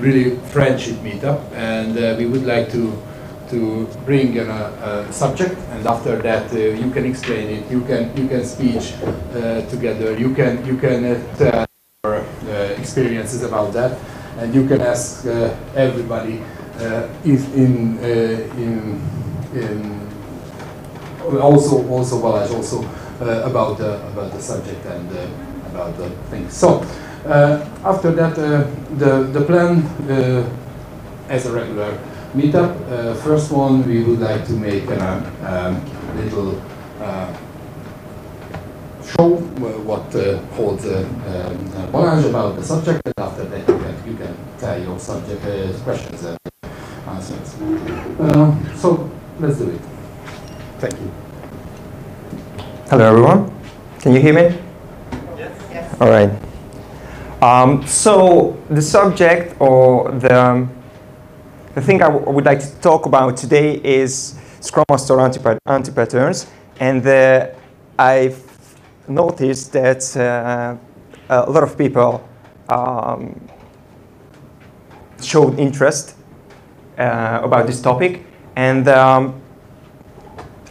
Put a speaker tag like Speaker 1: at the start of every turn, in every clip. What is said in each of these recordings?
Speaker 1: really friendship meetup, and we would like to bring a subject, and after that you can explain it, you can speech together, you can tell your experiences about that, and you can ask everybody also Balázs also about the subject and about the things. So after that, the plan as a regular meetup. First one, we would like to make a little show what holds Balázs about the subject, and after that you can tell your subject questions and answers. So let's do it. Thank you.
Speaker 2: Hello everyone. Can you hear me?
Speaker 3: Yes.
Speaker 2: Yes. All right. So the subject, or the thing I would like to talk about today is Scrum Master anti-patterns, and I've noticed that a lot of people showed interest about this topic, and I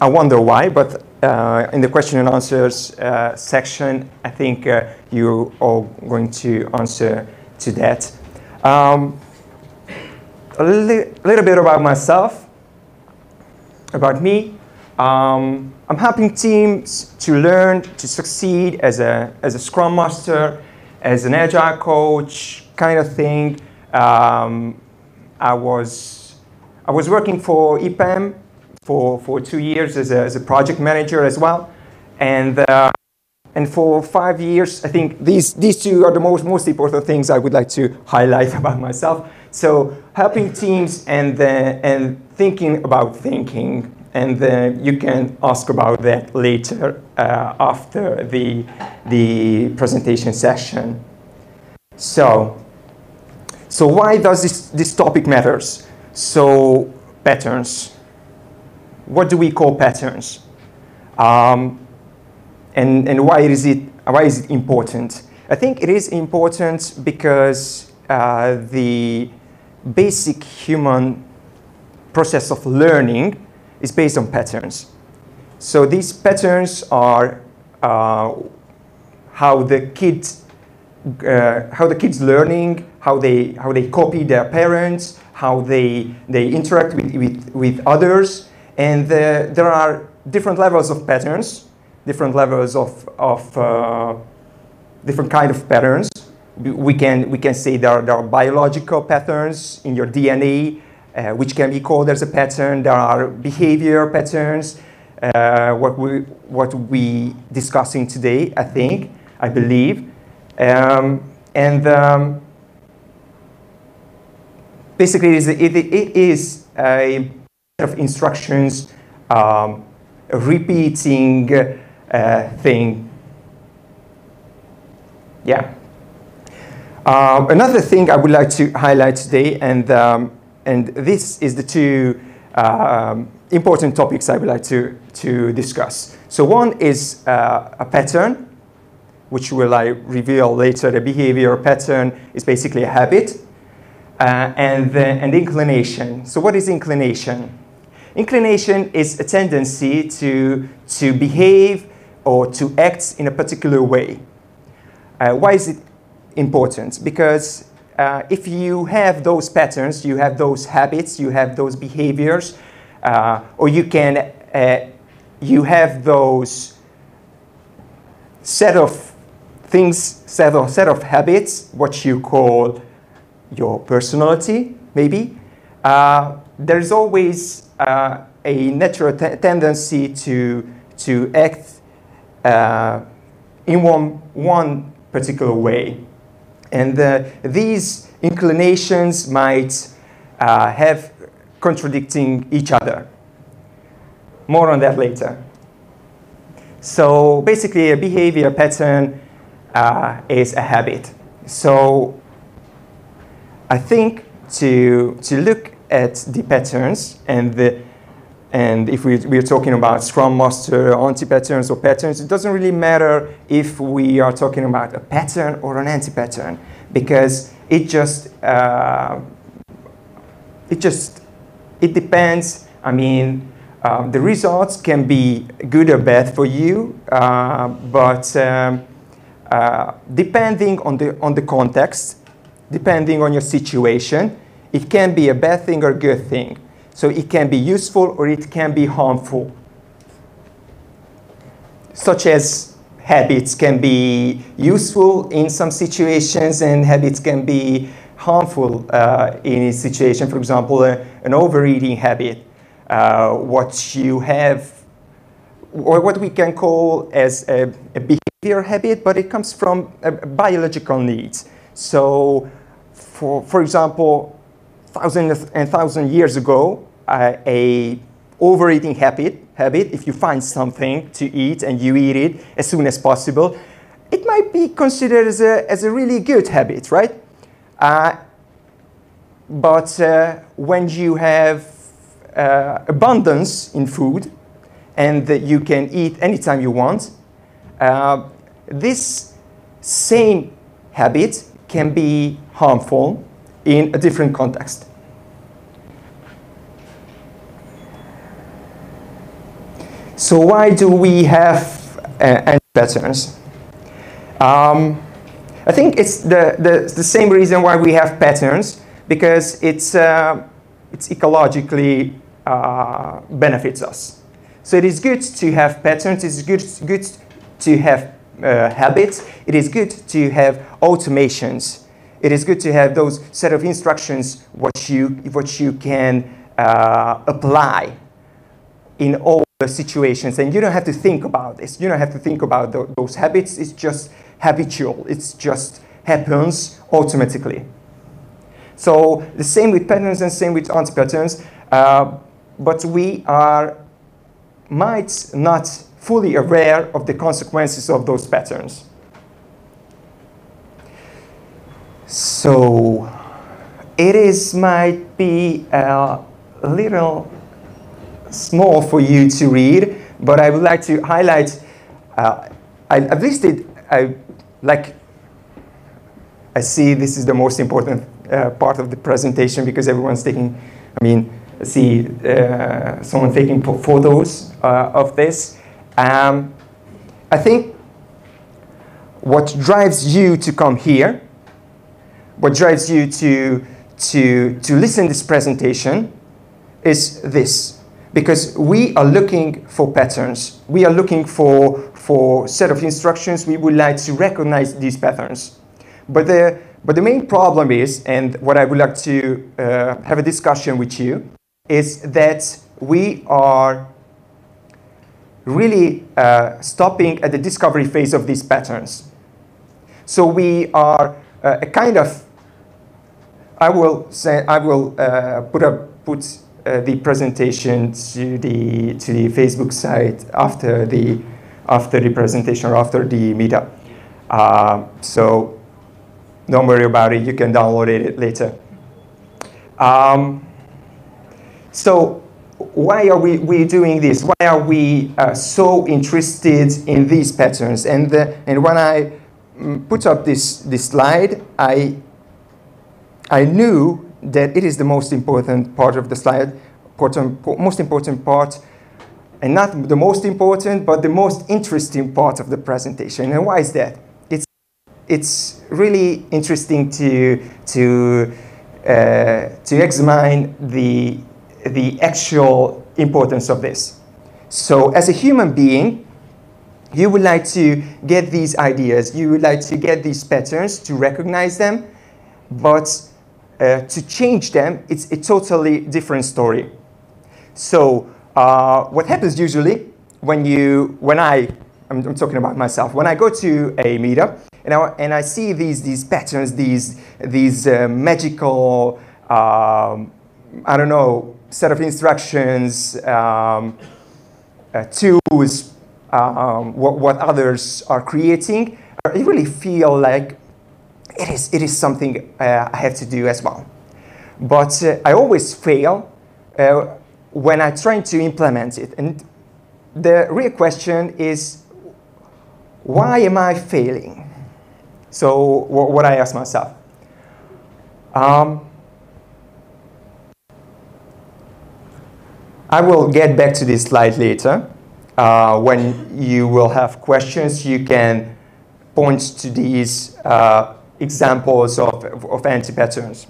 Speaker 2: wonder why, but in the question and answers section, I think you're all going to answer to that. A little bit about myself, about me. I'm helping teams to learn, to succeed as a Scrum Master, as an Agile coach, kind of thing. I was working for EPAM for 2 years as a project manager as well, and for 5 years, I think these two are the most important things I would like to highlight about myself. So helping teams and thinking about thinking, and you can ask about that later after the presentation session. So why does this topic matters? So patterns. What do we call patterns? And why is it important? I think it is important because the basic human process of learning is based on patterns. So these patterns are how the kids learning, how they copy their parents, how they interact with others, and there are different levels of patterns, different levels of different kind of patterns. We can say there are biological patterns in your DNA, which can be called as a pattern. There are behavior patterns, what we discussing today, I believe. Basically it is a set of instructions, a repeating thing. Yeah. Another thing I would like to highlight today, and this is the two important topics I would like to discuss. So one is a pattern, which will I reveal later. The behavior pattern is basically a habit, and inclination. So what is inclination? Inclination is a tendency to behave or to act in a particular way. Why is it important? Because if you have those patterns, you have those habits, you have those behaviors, or you have those set of things, set of habits, what you call your personality, maybe. There is always a natural tendency to act in one particular way. And these inclinations might have contradicting each other. More on that later. So basically a behavior pattern is a habit. So I think to look at the patterns, and if we're talking about Scrum Master, anti-patterns or patterns, it doesn't really matter if we are talking about a pattern or an anti-pattern, because It just it depends. I mean, the results can be good or bad for you, but depending on the context, depending on your situation, it can be a bad thing or a good thing. So it can be useful or it can be harmful. Such as habits can be useful in some situations and habits can be harmful in a situation. For example, an overeating habit, what you have, or what we can call as a behavior habit, but it comes from biological needs. So, for example, thousands and thousands of years ago, a overeating habit, if you find something to eat and you eat it as soon as possible, it might be considered as a really good habit, right? But when you have abundance in food and that you can eat anytime you want, this same habit can be harmful in a different context. So why do we have patterns? I think it's the same reason why we have patterns, because it's ecologically benefits us. So it is good to have patterns. It's good to have habits. It is good to have automations. It is good to have those set of instructions what you can apply in all the situations, and you don't have to think about this. You don't have to think about those habits. It's just habitual. It just happens automatically. So the same with patterns and same with anti-patterns, but we might not fully aware of the consequences of those patterns. So it might be a little small for you to read, but I would like to highlight, I've listed, I see this is the most important part of the presentation because everyone's taking, I see someone taking photos of this. I think what drives you to come here, what drives you to listen to this presentation is this. Because we are looking for patterns. We are looking for set of instructions. We would like to recognize these patterns. But the main problem is, and what I would like to have a discussion with you, is that we are really stopping at the discovery phase of these patterns. So we are a kind of, I will put the presentation to the Facebook site after the presentation or after the meetup. So don't worry about it. You can download it later. So why are we doing this? Why are we so interested in these patterns? And when I put up this slide, I knew that it is the most important part of the slide, most important part, and not the most important, but the most interesting part of the presentation. And why is that? It's really interesting to examine the actual importance of this. So, as a human being, you would like to get these ideas, you would like to get these patterns, to recognize them, but to change them, it's a totally different story. So what happens usually I'm talking about myself, when I go to a meetup and I see these patterns, these magical, I don't know, set of instructions, tools, what others are creating, I really feel like it is something I have to do as well. But I always fail when I try to implement it. And the real question is, why am I failing? So what I ask myself. I will get back to this slide later. When you will have questions, you can point to these examples of anti-patterns.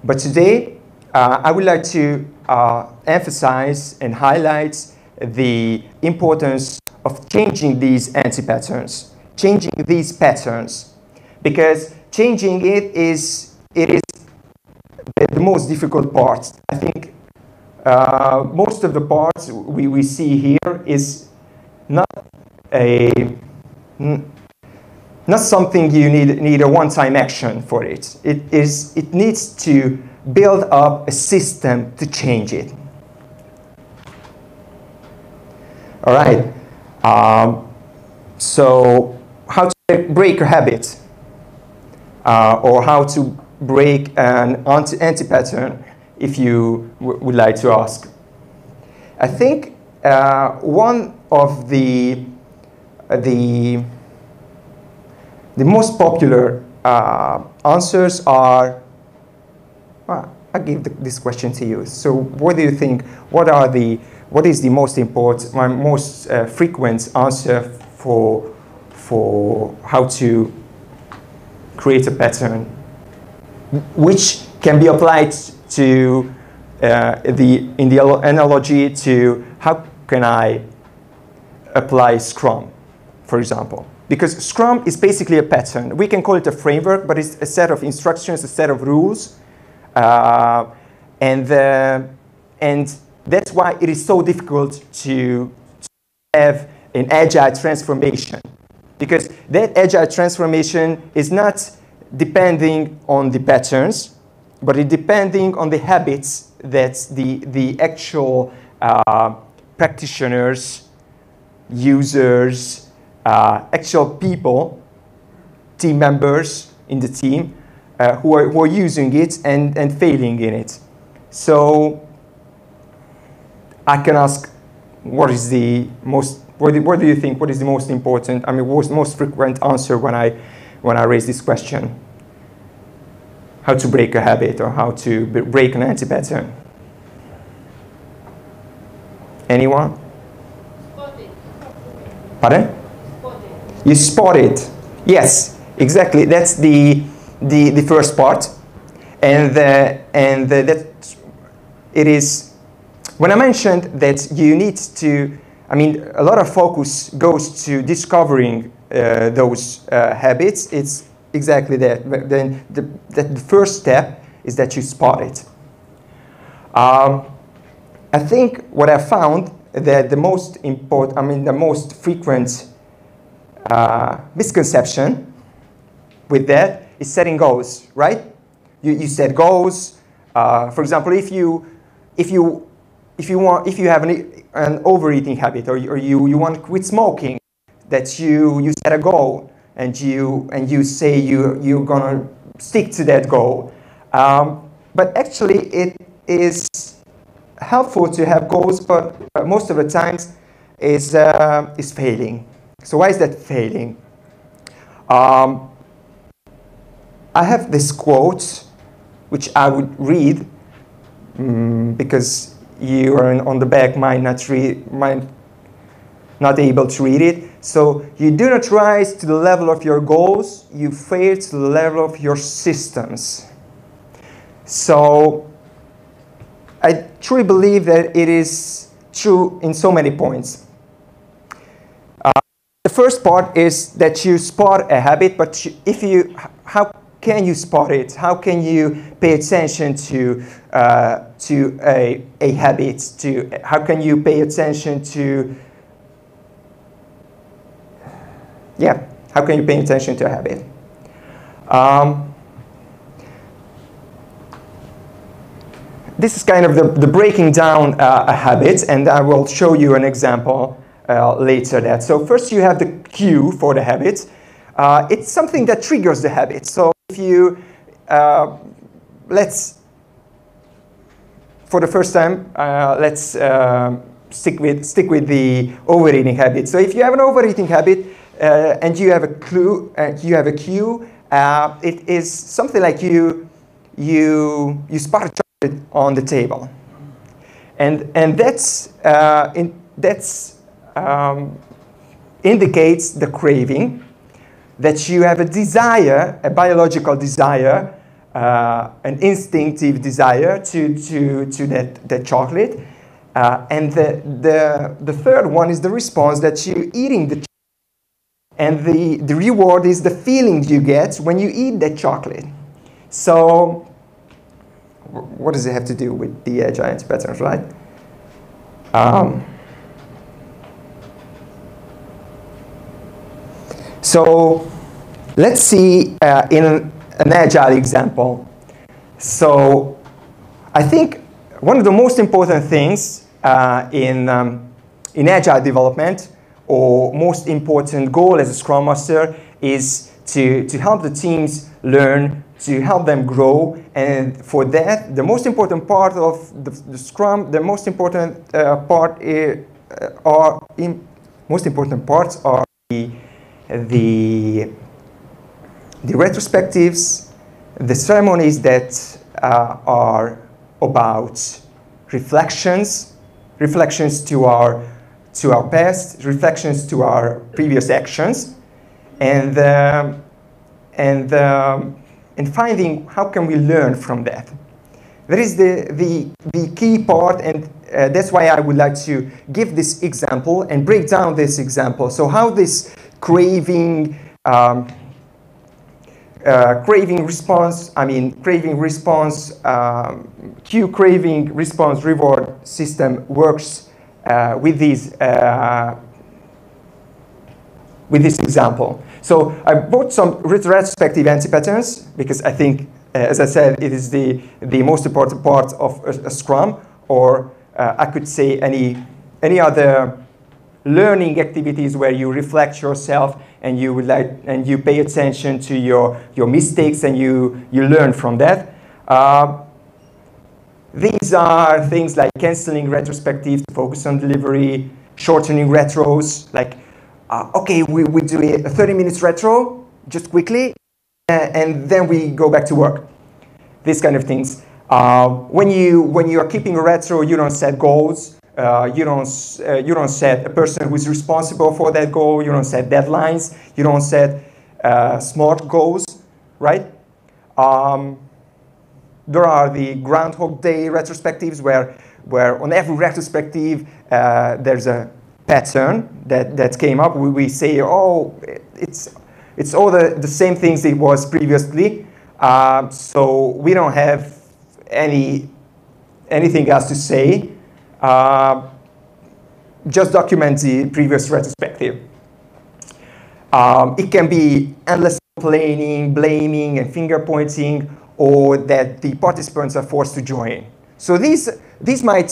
Speaker 2: But today, I would like to emphasize and highlight the importance of changing these anti-patterns, changing these patterns, because changing it is the most difficult part. I think most of the parts we see here is not something you need a one-time action for it. It needs to build up a system to change it. All right. So how to break a habit, or how to break an anti-pattern, if you would like to ask. I think one of the most popular answers are, well, I give this question to you. So what do you think, what is the most important, most frequent answer for how to create a pattern, which can be applied to in the analogy to how can I apply Scrum, for example. Because Scrum is basically a pattern. We can call it a framework, but it's a set of instructions, a set of rules. And that's why it is so difficult to have an agile transformation. Because that agile transformation is not depending on the patterns, but it's depending on the habits that the actual practitioners, users, actual people, team members in the team who are using it and failing in it. So I can ask, what is the most? What do you think? What is the most important? I mean, what's the most frequent answer when I raise this question? How to break a habit or how to break an anti-pattern? Anyone?
Speaker 3: Spot it.
Speaker 2: Pardon?
Speaker 3: Spot it.
Speaker 2: You spot it. Yes, exactly. That's the first part, and that it is. When I mentioned that you need to, I mean, a lot of focus goes to discovering those habits. It's exactly that. But then the first step is that you spot it. I think what I found that the most important, I mean, the most frequent misconception with that is setting goals, right? You set goals. For example, if you have an overeating habit, or you want to quit smoking, that you set a goal and you say you're gonna stick to that goal. But actually, it is helpful to have goals, but most of the times is failing. So why is that failing? I have this quote, which I would read, because you are on the back might not able to read it. So you do not rise to the level of your goals, you fail to the level of your systems. So I truly believe that it is true in so many points. The first part is that you spot a habit, but how can you spot it? How can you pay attention to a habit? How can you pay attention to how can you pay attention to a habit? This is kind of the breaking down a habit, and I will show you an example later. That so first you have the cue for the habit. It's something that triggers the habit. So if you let's for the first time let's stick with the overeating habit. So if you have an overeating habit and you have a cue, it is something like you you spot a chocolate on the table. And that's indicates the craving, that you have a desire, a biological desire, an instinctive desire to that chocolate. And the third one is the response that you're eating the chocolate. And the reward is the feeling you get when you eat that chocolate. So what does it have to do with the agile anti-patterns, right? So let's see in an agile example. So I think one of the most important things in agile development, or most important goal as a Scrum Master, is to help the teams learn, to help them grow. And for that, the most important part of the Scrum, the most important most important parts are the retrospectives, the ceremonies that are about reflections to our past, reflections to our previous actions, and finding how can we learn from that. That is the key part, and that's why I would like to give this example and break down this example. So how this craving response reward system works with this example. So I brought some retrospective anti-patterns because I think, as I said, it is the most important part of a Scrum, or I could say any other learning activities where you reflect yourself and you pay attention to your mistakes and you learn from that. These are things like canceling retrospectives to focus on delivery, shortening retros, like, okay, we do a 30 minutes retro, just quickly, and then we go back to work. These kind of things. When you are keeping a retro, you don't set goals. You don't set a person who is responsible for that goal. You don't set deadlines. You don't set SMART goals, right? There are the Groundhog Day retrospectives where on every retrospective there's a pattern that came up. We say, oh, it's all the same things it was previously. So we don't have anything else to say. Just document the previous retrospective. It can be endless complaining, blaming, and finger pointing, or that the participants are forced to join. So these might,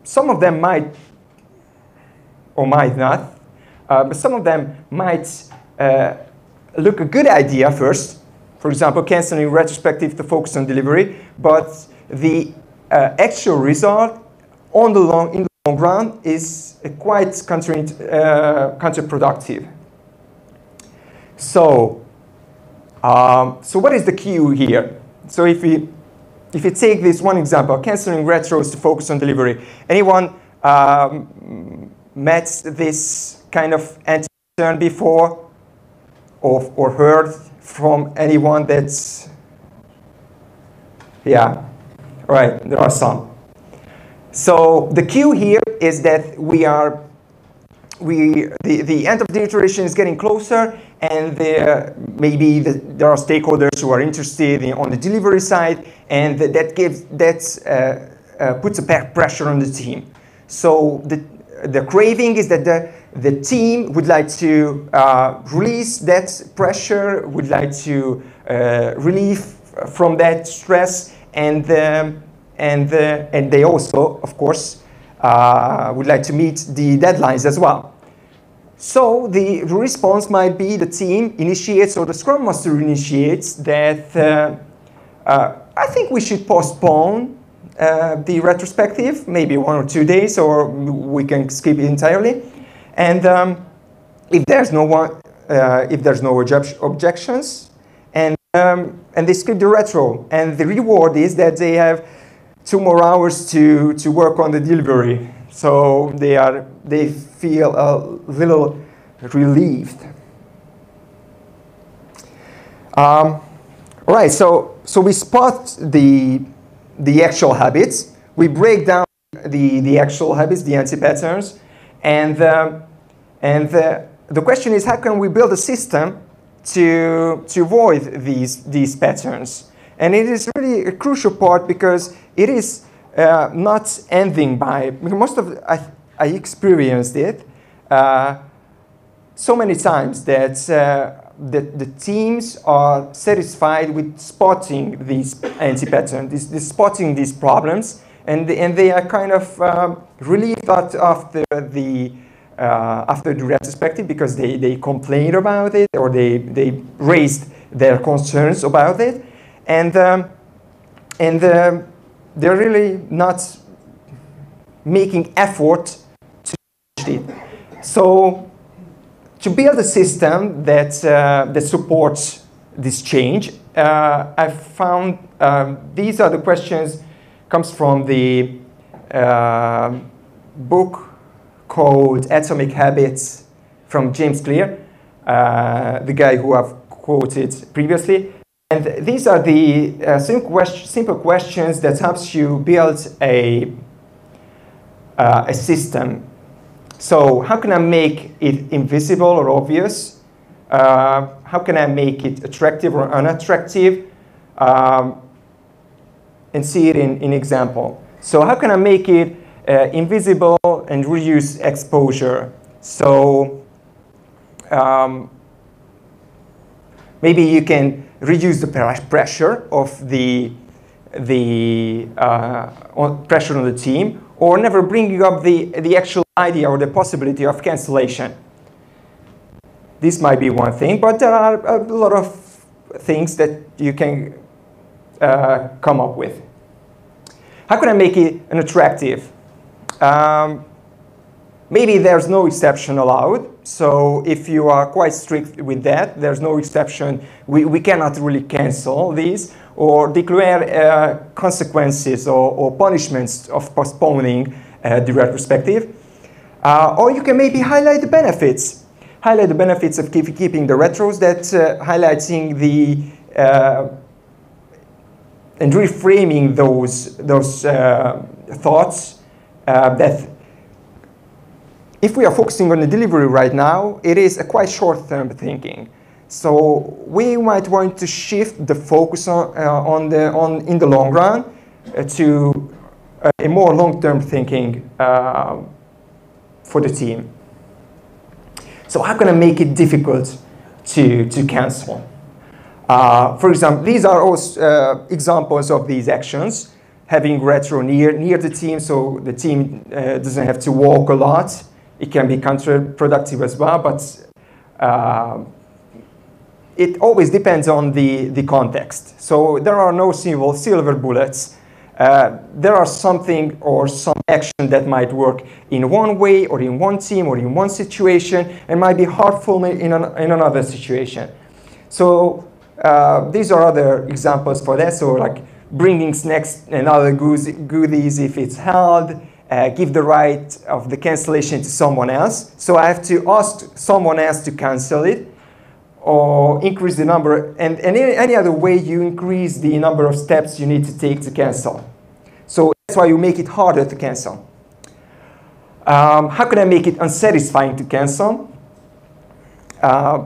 Speaker 2: some of them might or might not, but some of them might look a good idea first. For example, canceling retrospective to focus on delivery, but the actual result in the long run is quite counterproductive. So what is the cue here? So if you take this one example, canceling retros to focus on delivery, anyone met this kind of anti-pattern before, or heard from anyone that's, yeah, right, there are some. So the cue here is that the end of the iteration is getting closer, and there are stakeholders who are interested on the delivery side, and that puts a pressure on the team. So the craving is that the team would like to release that pressure, would like to relieve from that stress, and they also, of course, would like to meet the deadlines as well. So the response might be the team initiates, or the Scrum Master initiates, that I think we should postpone the retrospective, maybe 1 or 2 days, or we can skip it entirely. And if there's no objections, and and they skip the retro. And the reward is that they have 2 more hours to work on the delivery. So they feel a little relieved. All right, so we spot the actual habits. We break down the actual habits, the anti-patterns, and the question is, how can we build a system to avoid these patterns? And it is really a crucial part because it is not ending by, most of I experienced it so many times that the teams are satisfied with spotting these anti-patterns, spotting these problems, and they are kind of relieved after the retrospective because they complained about it or they raised their concerns about it, and they're really not making effort to change it. So to build a system that supports this change, I found these are the questions. Comes from the book called Atomic Habits from James Clear, the guy who I've quoted previously. And these are the simple questions that helps you build a system. So how can I make it invisible or obvious? How can I make it attractive or unattractive? And see it in example. So how can I make it invisible and reduce exposure? So maybe you can reduce the pressure of pressure on the team, or never bringing up the actual idea or the possibility of cancellation. This might be one thing, but there are a lot of things that you can come up with. How can I make it unattractive? Maybe there's no exception allowed. So if you are quite strict with that, there's no exception. We cannot really cancel these or declare consequences or punishments of postponing the retrospective. Or you can maybe highlight the benefits. Highlight the benefits of keeping the retros, that highlighting the and reframing those thoughts that if we are focusing on the delivery right now, it is a quite short-term thinking. So we might want to shift the focus in the long run to a more long-term thinking for the team. So how can I make it difficult to cancel? For example, these are also examples of these actions. Having retro near the team, so the team doesn't have to walk a lot. It can be counterproductive as well, but it always depends on the context. So there are no silver bullets. There are something or some action that might work in one way or in one team or in one situation and might be harmful in another situation. So these are other examples for that. So like bringing snacks and other goodies if it's held, give the right of the cancellation to someone else. So I have to ask someone else to cancel it, or increase the number, and any other way you increase the number of steps you need to take to cancel. So that's why you make it harder to cancel. How can I make it unsatisfying to cancel?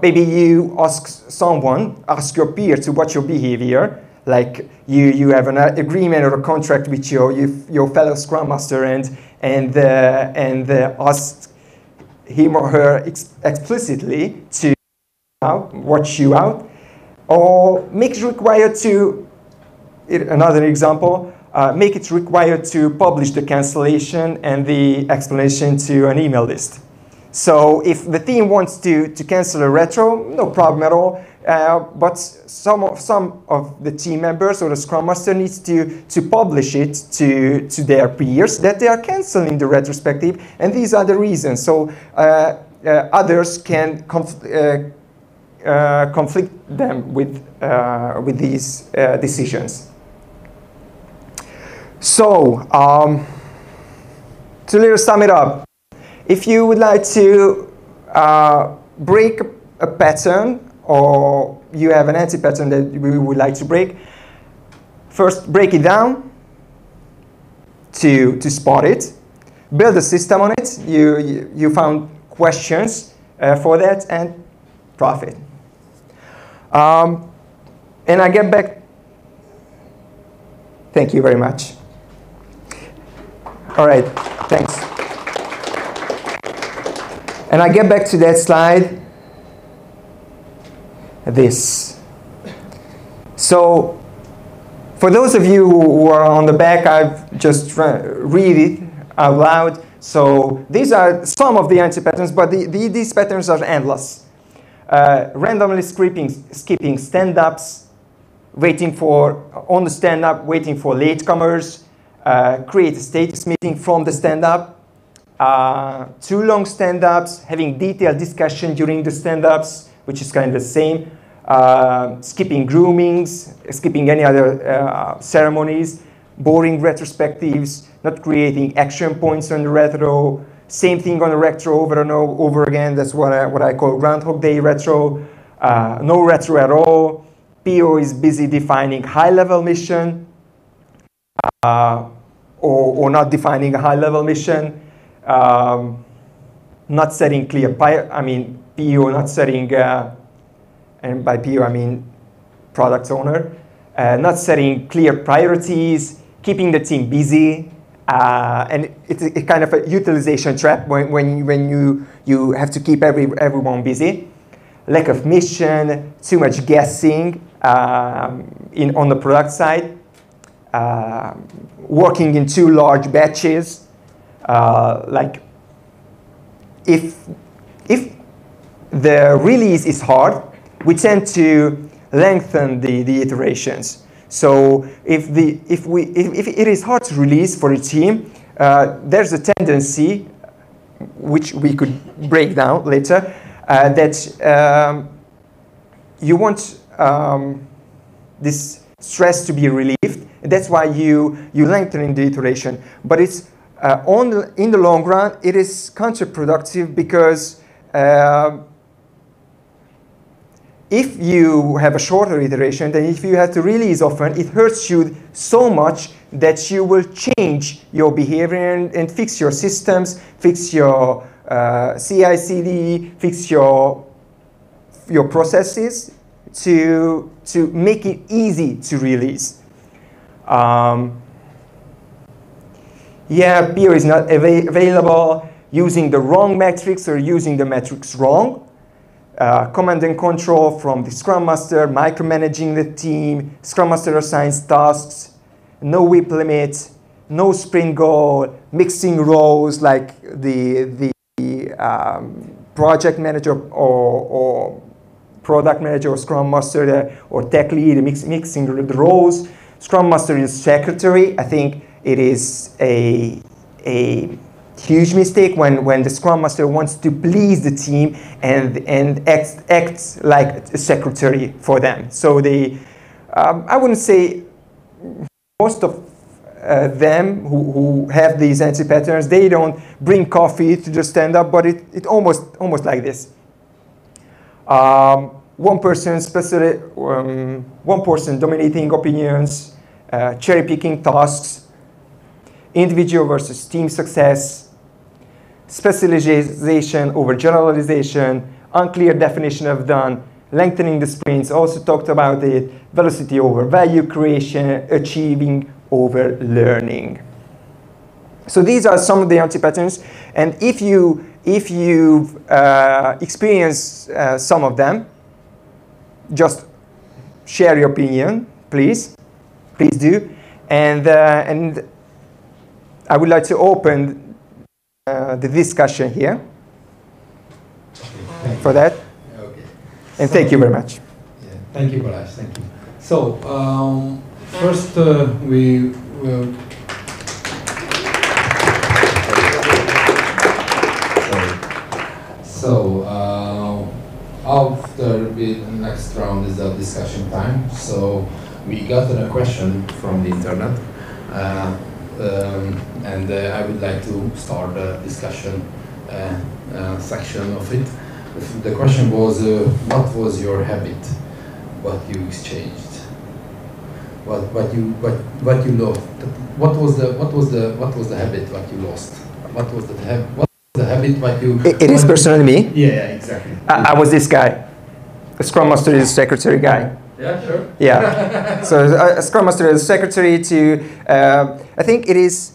Speaker 2: Maybe you ask your peer to watch your behavior, like you have an agreement or a contract with your fellow Scrum Master and ask him or her explicitly to watch you out, or make it required to, another example, make it required to publish the cancellation and the explanation to an email list. So if the team wants to cancel a retro, no problem at all, but some of the team members or the Scrum Master needs to publish it to their peers that they are canceling the retrospective, and these are the reasons. So others can conflict them with these decisions. So, to little sum it up, if you would like to break a pattern, or you have an anti-pattern that we would like to break, first break it down to spot it, build a system on it. You found questions for that, and profit. And I get back. Thank you very much. All right, thanks. And I get back to that slide. This. So, for those of you who are on the back, I've just read it out loud. So these are some of the anti-patterns, but these patterns are endless. Randomly skipping stand-ups, on the stand-up, waiting for latecomers, create a status meeting from the stand-up, too long stand-ups, having detailed discussion during the stand-ups, which is kind of the same, skipping groomings, skipping any other ceremonies, boring retrospectives, not creating action points on the retro, same thing on the retro over and over again. That's what I call Groundhog Day retro. No retro at all. PO is busy defining high-level mission, or not defining a high-level mission, not setting clear, PO not setting, and by PO I mean product owner, not setting clear priorities, keeping the team busy, and it's kind of a utilization trap when you have to keep everyone busy. Lack of mission, too much guessing on the product side, working in too large batches. Like if the release is hard, we tend to lengthen the iterations. So if it is hard to release for a team, there's a tendency, which we could break down later, that you want this stress to be relieved. That's why you lengthen the iteration. But it's in the long run, it is counterproductive, because if you have a shorter iteration, then if you have to release often, it hurts you so much that you will change your behavior and fix your systems, fix your CI/CD, fix your processes to make it easy to release. Yeah, PO is not available, using the wrong metrics or using the metrics wrong. Command and control from the Scrum Master, micromanaging the team, Scrum Master assigns tasks, no whip limit, no sprint goal, mixing roles like the project manager or product manager or Scrum Master or tech lead, mixing the roles. Scrum Master is secretary. I think it is a huge mistake when the Scrum Master wants to please the team and acts like a secretary for them. So I wouldn't say most of them who have these anti-patterns, they don't bring coffee to the stand-up, but it almost like this. One person dominating opinions, cherry-picking tasks, individual versus team success, specialization over generalization, unclear definition of done, lengthening the sprints, also talked about it, velocity over value creation, achieving over learning. So these are some of the anti-patterns, and if you've experienced some of them, just share your opinion, please do, and I would like to open the discussion here for that.
Speaker 1: Okay.
Speaker 2: And thank you very much.
Speaker 1: Yeah, thank you, Balázs. Thank you. So first we will. So After the next round is the discussion time. So we got a question from the internet, and I would like to start the discussion section of it. The question was, what was your habit? What you exchanged? What you lost? What was the habit? What you lost? What was the habit? What you?
Speaker 2: It is personally me.
Speaker 1: Yeah, exactly.
Speaker 2: I was this guy. The Scrum Master is a secretary guy.
Speaker 1: Yeah, sure.
Speaker 2: Yeah. So a Scrum Master is a secretary to. I think it is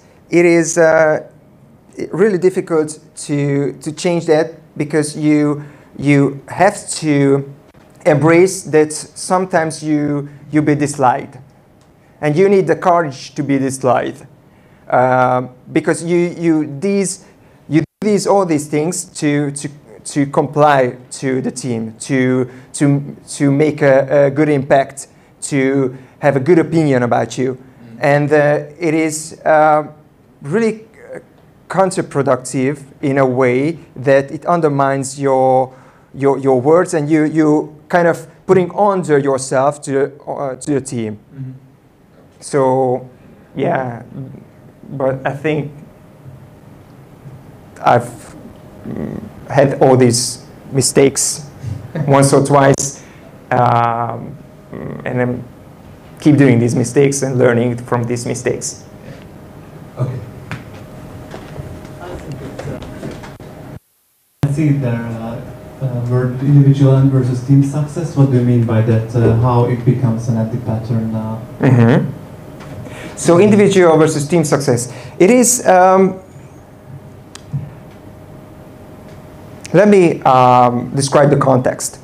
Speaker 2: really difficult to change that, because you have to embrace that sometimes you be disliked, and you need the courage to be disliked, because you do all these things to comply to the team, to make a good impact, to have a good opinion about you. And it is really counterproductive in a way that it undermines your words, and you kind of putting under yourself to the team.
Speaker 1: Mm-hmm.
Speaker 2: So yeah, but I think I've had all these mistakes once or twice, and then keep doing these mistakes and learning from these mistakes.
Speaker 1: Okay.
Speaker 4: I see there word individual and versus team success. What do you mean by that? How it becomes an anti-pattern?
Speaker 2: Mm-hmm. So individual versus team success. It is. Let me describe the context.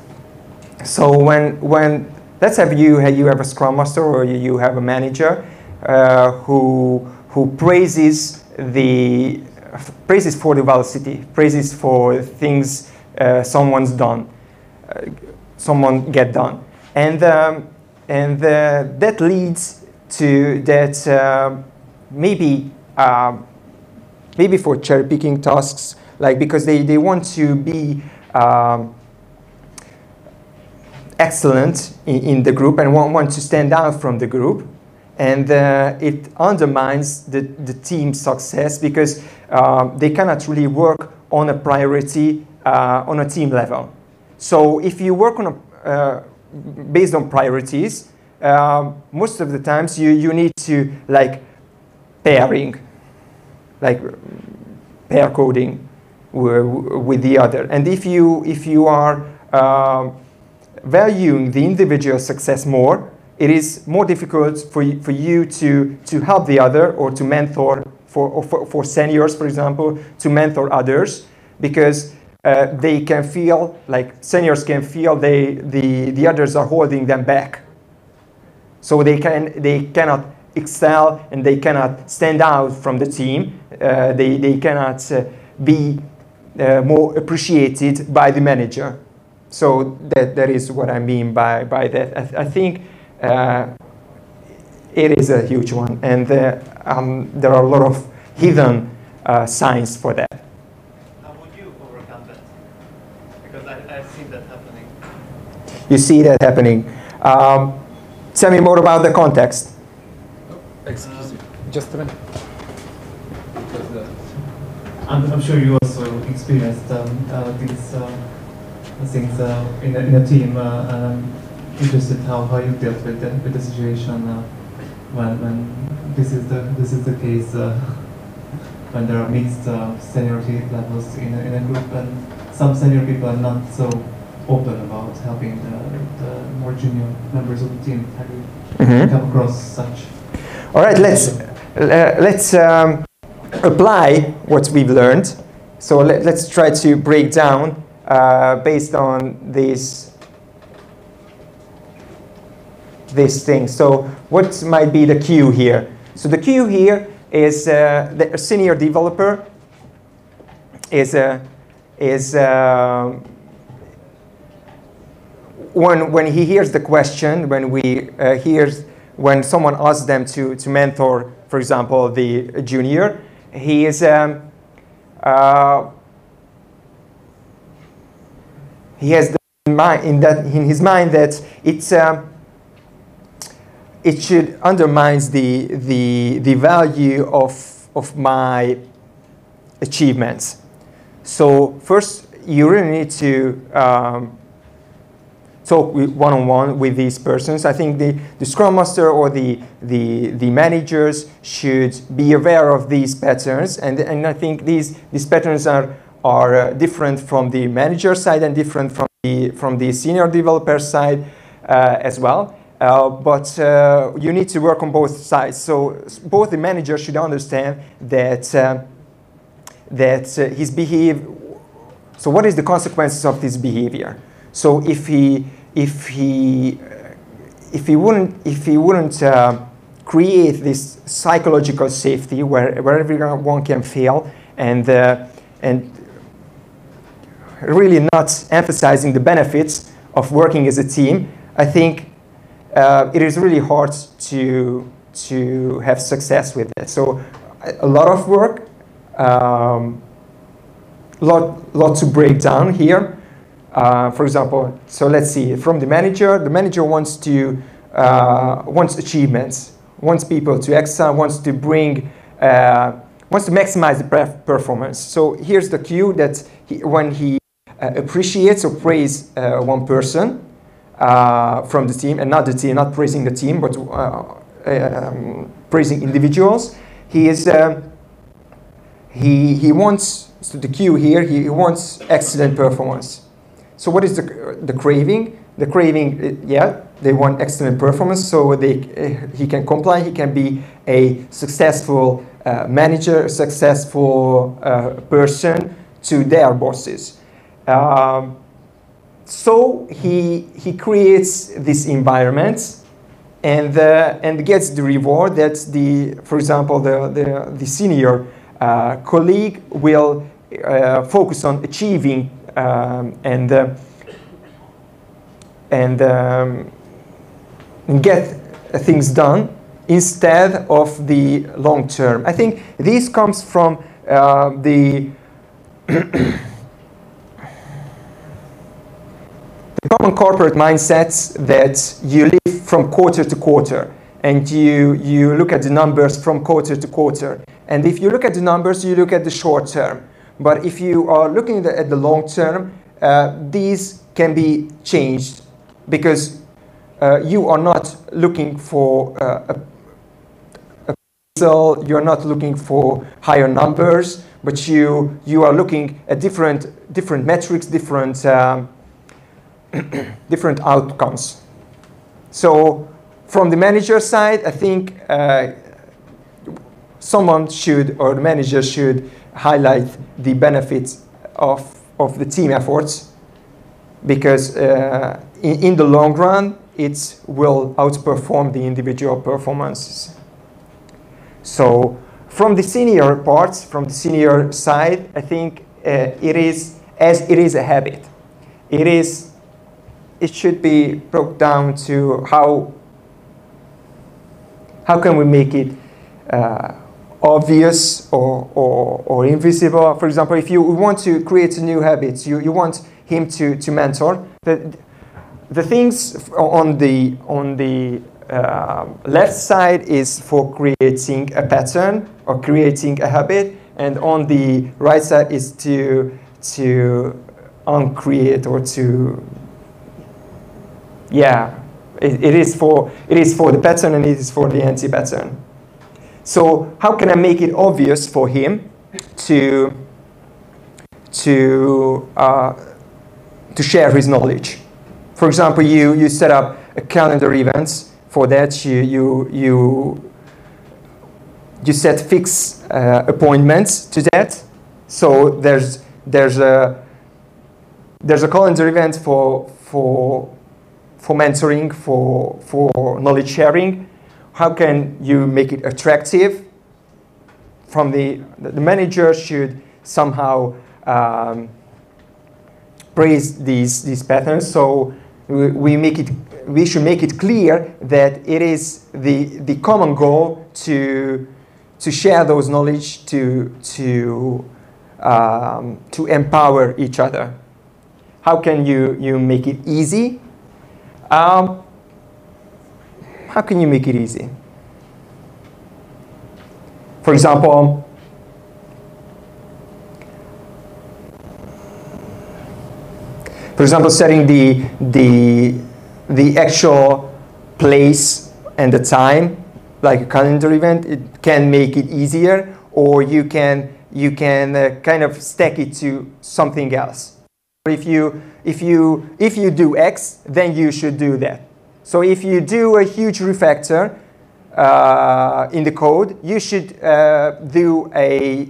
Speaker 2: So when let's have you have a Scrum Master, or you have a manager who praises for the velocity, praises for things someone's done, someone get done, and that leads to that maybe for cherry picking tasks, like because they want to be excellent in the group and want to stand out from the group, and it undermines the team's success, because they cannot really work on a priority on a team level. So if you work on based on priorities, most of the times you need to like pairing, like pair coding with the other. And if you are valuing the individual success more, it is more difficult for you to help the other, or to mentor for seniors, for example, to mentor others, because they can feel like seniors can feel the others are holding them back. So they cannot excel, and they cannot stand out from the team. They cannot be more appreciated by the manager. So that is what I mean by that. I think it is a huge one, and there are a lot of hidden signs for that.
Speaker 4: How would you overcome that? Because I've seen that happening.
Speaker 2: You see that happening. Tell me more about the context.
Speaker 1: Excuse me, just a minute.
Speaker 4: I'm sure you also experienced these things in a team. And I'm interested how you dealt with the situation when this is the case, when there are mixed seniority levels in a group, and some senior people are not so open about helping the more junior members of the team. Have you come across such?
Speaker 2: All right, let's apply what we've learned. So let's try to break down based on these things. So what might be the cue here? So the cue here is the senior developer is when he hears the question, when someone asks them to mentor, for example, the junior, he has in his mind that it should undermines the value of my achievements. So first, you really need to talk one-on-one with these persons. I think the Scrum Master or the managers should be aware of these patterns, and I think these patterns are different from the manager side and different from the senior developer side as well. But you need to work on both sides. So both the manager should understand that his behavior. So what is the consequences of this behavior? So if he wouldn't create this psychological safety where everyone can fail and really not emphasizing the benefits of working as a team, I think it is really hard to have success with it. So a lot of work, lot to break down here. For example, so let's see, from the manager wants achievements, wants people to excel, wants to maximize the performance. So here's the cue that when he appreciates or praises one person from the team, and not praising the team, but praising individuals, he wants, so the cue here, he wants excellent performance. So what is the craving? The craving, they want excellent performance, so he can comply, he can be a successful manager, a successful person to their bosses. So he creates this environment and gets the reward that for example, the senior colleague will focus on achieving and get things done instead of the long term. I think this comes from the common corporate mindsets that you live from quarter to quarter, and you look at the numbers from quarter to quarter. And if you look at the numbers, you look at the short term. But if you are looking at the long term, these can be changed because you are not looking for a result, you're not looking for higher numbers, but you are looking at different metrics, different outcomes. So from the manager side, I think someone should, or the manager should, highlight the benefits of the team efforts, because in the long run it will outperform the individual performances. So from the senior parts, from the senior side, I think it is a habit. It should be broken down to how can we make it obvious or invisible. For example, if you want to create a new habit, you want him to mentor. The things on the left side is for creating a pattern or creating a habit, and on the right side is to uncreate or to it is for the pattern and it is for the anti-pattern. So how can I make it obvious for him to share his knowledge? For example, you set up a calendar events. For that, you set fixed appointments to that. So there's a calendar event for mentoring, for knowledge sharing. How can you make it attractive? From the manager should somehow praise these patterns. So we should make it clear that it is the common goal to share those knowledge, to empower each other. how can you make it easy? How can you make it easy? For example, setting the actual place and the time, like a calendar event, it can make it easier, or you can kind of stack it to something else. If you do X, then you should do that. So if you do a huge refactor in the code, you should do a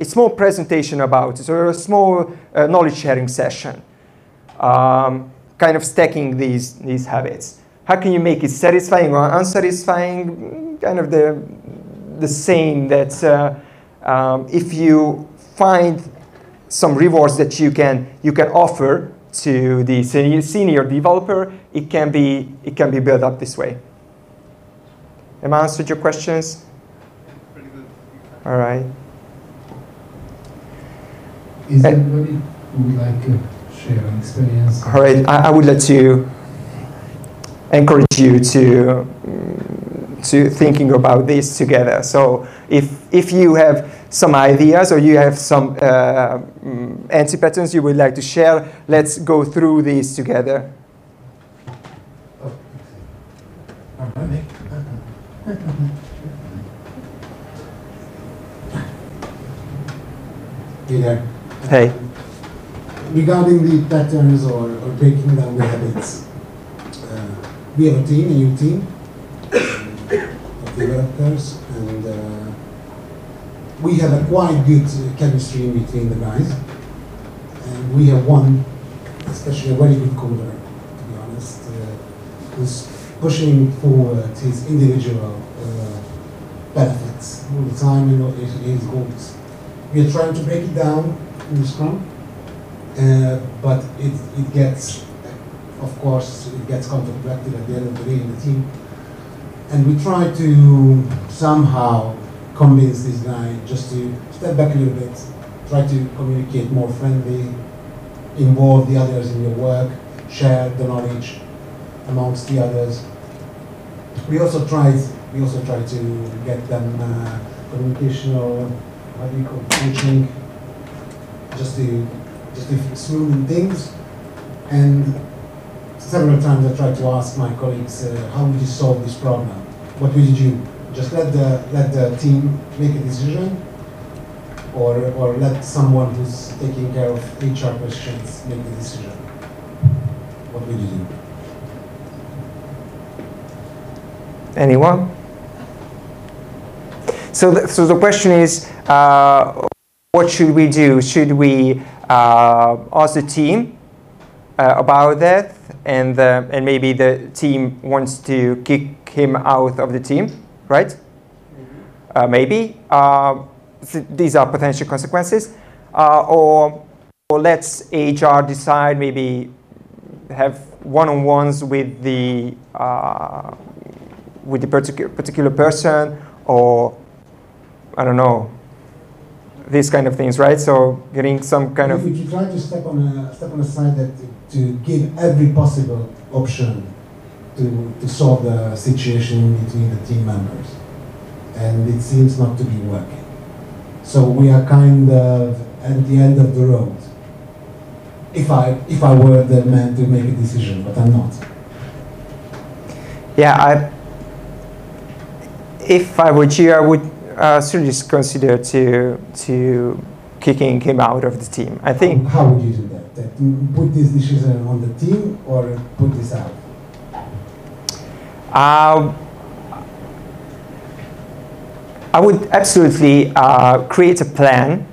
Speaker 2: small presentation about it, or a small knowledge sharing session, kind of stacking these habits. How can you make it satisfying or unsatisfying? Kind of the same that if you find some rewards that you can offer to the senior developer, it can be built up this way. Am I answered your questions?
Speaker 5: Pretty good.
Speaker 2: All right.
Speaker 6: Is there anybody who would like to share an experience?
Speaker 2: All right. I would like to encourage you to thinking about this together. So if you have some ideas or you have some anti-patterns you would like to share, let's go through these together.
Speaker 7: Hey there.
Speaker 2: Hey.
Speaker 7: Regarding the patterns or breaking down the habits, we have a team, a new team of developers, and we have a quite good chemistry in between the guys. And we have one, especially a very good coder, to be honest, who's pushing forward his individual benefits all the time, his goals. We are trying to break it down in the Scrum, but it gets, of course, it gets counterproductive at the end of the day in the team. And we try to somehow convince this guy just to step back a little bit, try to communicate more friendly, involve the others in your work, share the knowledge amongst the others. We also try to get them communicational, what do you call it, coaching, just to smoothen things. And several times I tried to ask my colleagues, how would you solve this problem? What would you do? Just let the team make a decision, or let someone who's taking care of HR questions make the decision? What would you do?
Speaker 2: Anyone? So the question is, what should we do? Should we ask the team about that, and maybe the team wants to kick him out of the team, right? Mm-hmm. Maybe. These are potential consequences. Or let's HR decide, maybe have one-on-ones with the particular person, or I don't know, these kind of things, right? So getting some kind of.
Speaker 7: If you try to step on a side that to give every possible option to solve the situation between the team members, and it seems not to be working. So we are kind of at the end of the road. If I were the man to make a decision, but I'm not.
Speaker 2: Yeah, if I were you, I would seriously consider to kicking him out of the team. I think.
Speaker 7: How would you do that? Put this decision on the team or put this out?
Speaker 2: I would absolutely create a plan,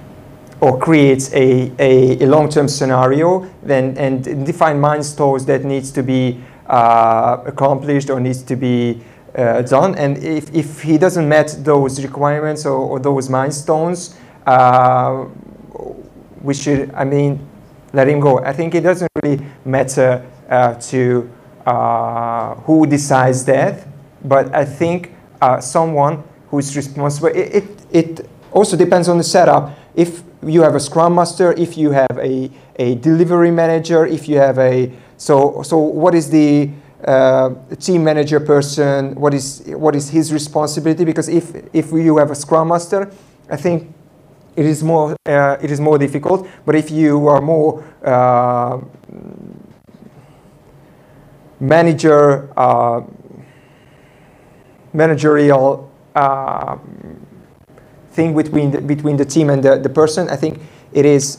Speaker 2: or create a long-term scenario, and define milestones that needs to be accomplished or needs to be done. And if he doesn't met those requirements or those milestones, we should, let him go. I think it doesn't really matter to who decides that, but I think someone who is responsible. It also depends on the setup. if you have a Scrum Master, if you have a delivery manager, if you have a so what is the team manager person? What is his responsibility? Because if you have a Scrum Master, I think it is more difficult. But if you are more managerial thing between the team and the person, I think it is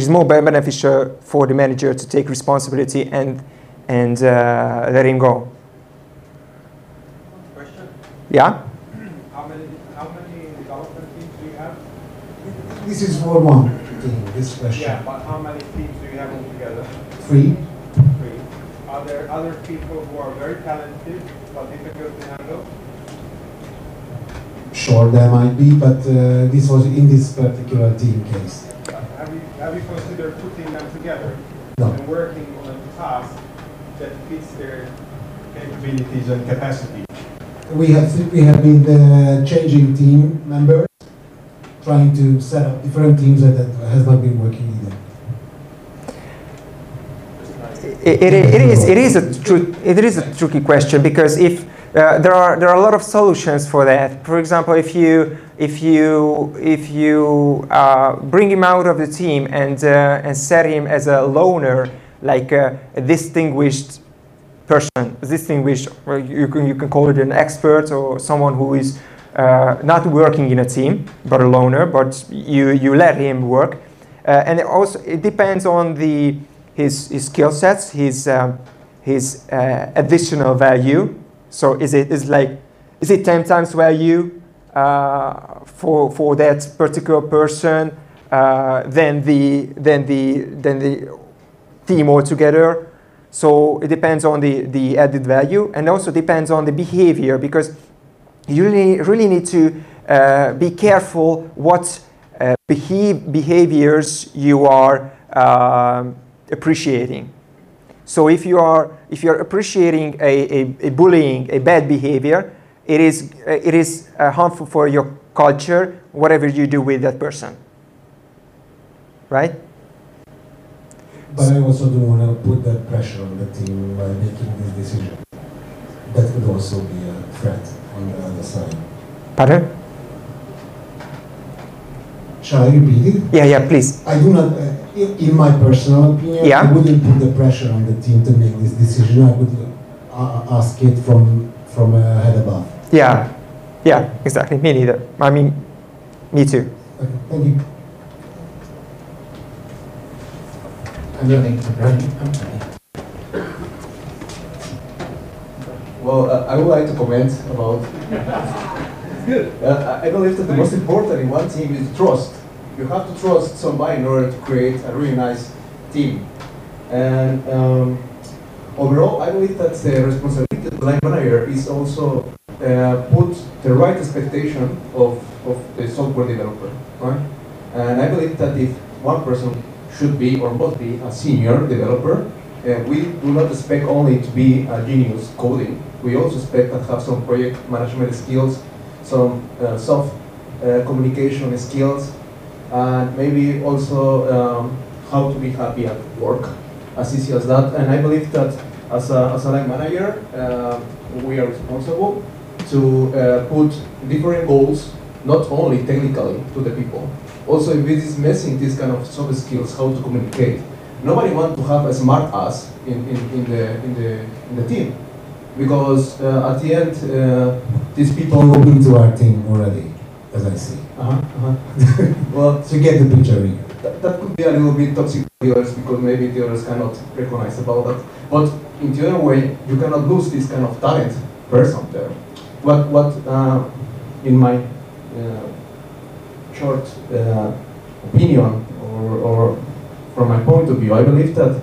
Speaker 2: more beneficial for the manager to take responsibility and let him go.
Speaker 5: Question?
Speaker 2: Yeah.
Speaker 5: How many development teams do you have?
Speaker 7: This is for one team, this question.
Speaker 5: Yeah, but how many teams do you have altogether?
Speaker 7: 3.
Speaker 5: 3. Are there other people who are very talented but difficult to handle?
Speaker 7: Sure, there might be, but this was in this particular team case.
Speaker 5: Have you considered putting them together
Speaker 7: No.
Speaker 5: and working on a task that fits their capabilities and capacity?
Speaker 7: We have been changing team members, trying to set up different teams, and that has not been working either.
Speaker 2: It is a tricky question, because if there are a lot of solutions for that. For example, if you bring him out of the team and set him as a loner, like a distinguished person, you can call it an expert or someone who is not working in a team but a loner, but you let him work, and it depends on his skill sets, his additional value. So is it 10 times value for that particular person than the team altogether? So it depends on the added value, and also depends on the behavior, because you really need to be careful what behaviors you are appreciating. So if you're appreciating a bullying, a bad behavior, it is harmful for your culture, whatever you do with that person, right?
Speaker 7: But I also don't want to put that pressure on the team by making this decision. That could also be a threat on the other side.
Speaker 2: Pardon?
Speaker 7: Shall I repeat it?
Speaker 2: Yeah, please.
Speaker 7: I do not, in my personal opinion,
Speaker 2: Yeah.
Speaker 7: I wouldn't put the pressure on the team to make this decision. I would ask it from head above.
Speaker 2: Yeah, exactly. Me neither. I mean, me too.
Speaker 7: Okay, thank you.
Speaker 6: I'm running.
Speaker 8: Well, I would like to comment about. Good. I believe that the most important in one team is trust. You have to trust somebody in order to create a really nice team. And overall, I believe that the responsibility of the line manager is also put the right expectation of the software developer, right? And I believe that if one person should be or must be a senior developer, we do not expect only to be a genius coding. We also expect to have some project management skills, some soft communication skills, and maybe also how to be happy at work, as easy as that. And I believe that as a line manager, we are responsible to put different goals, not only technically to the people. Also, if it is missing this kind of soft skills, how to communicate. Nobody wants to have a smart ass in the team, because at the end, these people
Speaker 7: People into our team already, as I see.
Speaker 8: Well,
Speaker 7: So you get the picture here.
Speaker 8: that could be a little bit toxic to the others, because maybe the others cannot recognize about that. But in the other way, you cannot lose this kind of talent person there. What in my short opinion, or from my point of view, I believe that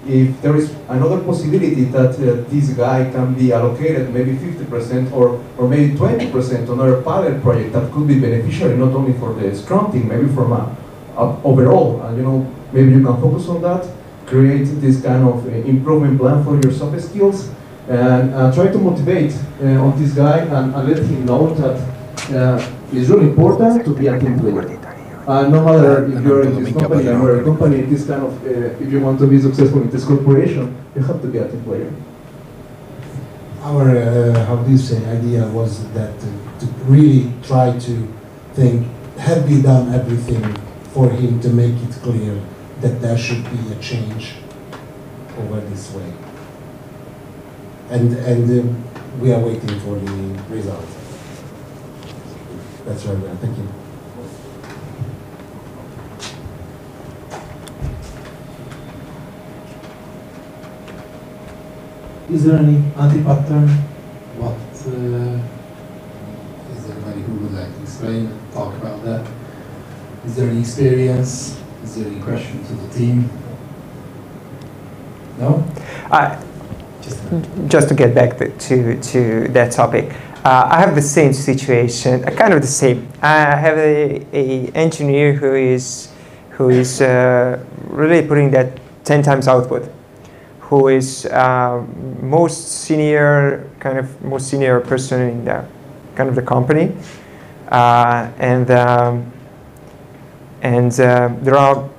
Speaker 8: if there is another possibility that this guy can be allocated maybe 50% or maybe 20% on our pilot project, that could be beneficial not only for the Scrum team, maybe from a overall, maybe you can focus on that, create this kind of improvement plan for your soft skills, and try to motivate on this guy and let him know that it's really important to be a team player. No matter if you're in this company or another company, this kind of, if you want to be successful in this corporation, you have to be a team player.
Speaker 7: Our, how do you say, idea was that to really try to think, have we done everything for him to make it clear that there should be a change over this way? And we are waiting for the result. That's right there. Thank you.
Speaker 1: Is there any anti-pattern? What is there anybody who would like to explain, talk about that? Is there any experience? Is there any question to the team? No?
Speaker 2: Just to get back to that topic, I have the same situation, kind of the same. I have a engineer who is really putting that 10 times output, who is most senior person in the kind of the company, and there are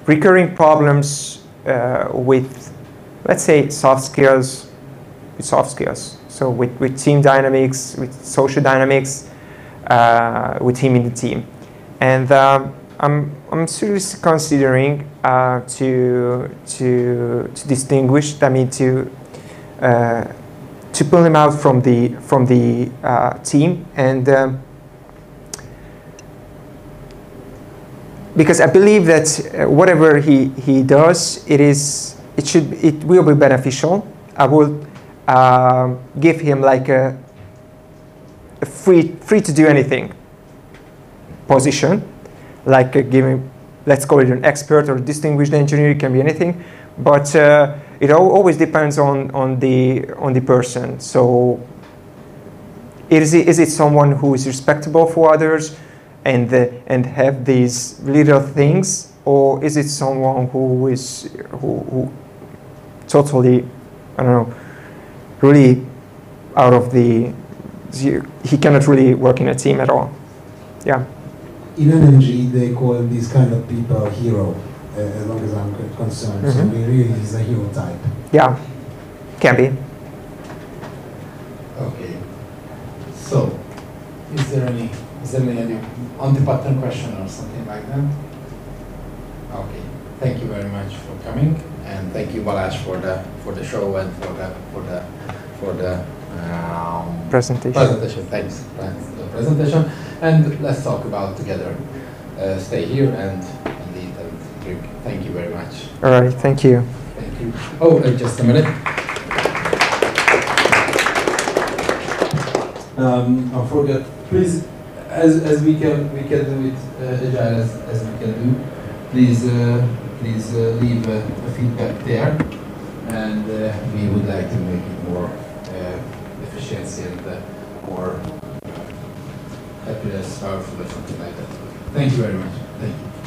Speaker 2: recurring problems with, let's say, soft skills. So with team dynamics, with social dynamics, with him in the team, and I'm seriously considering to distinguish. I mean to pull him out from the team, and because I believe that whatever he does, it will be beneficial. I will give him like a free to do anything position, like giving, let's call it an expert or distinguished engineer. It can be anything, but it always depends on the person. So is it someone who is respectable for others and have these little things, or is it someone who totally, I don't know, really out of the, he cannot really work in a team at all. Yeah.
Speaker 7: In energy, they call these kind of people hero, as long as I'm concerned. So he really is a hero type.
Speaker 2: Yeah, can be.
Speaker 1: Okay. So, is there any anti-pattern question or something like that? Okay. Thank you very much for coming, and thank you, Balázs, for the show and for the
Speaker 2: presentation.
Speaker 1: Thanks for the presentation. And let's talk about together. Stay here and eat and drink. Thank you very much.
Speaker 2: All right. Thank you.
Speaker 1: Thank you. Oh, just a minute. I forgot. Please, as we can do it agile as we can do. Please leave a feedback there, and we would like to make it more efficiency and more happiness, powerful, or something like that. Thank you very much. Thank you.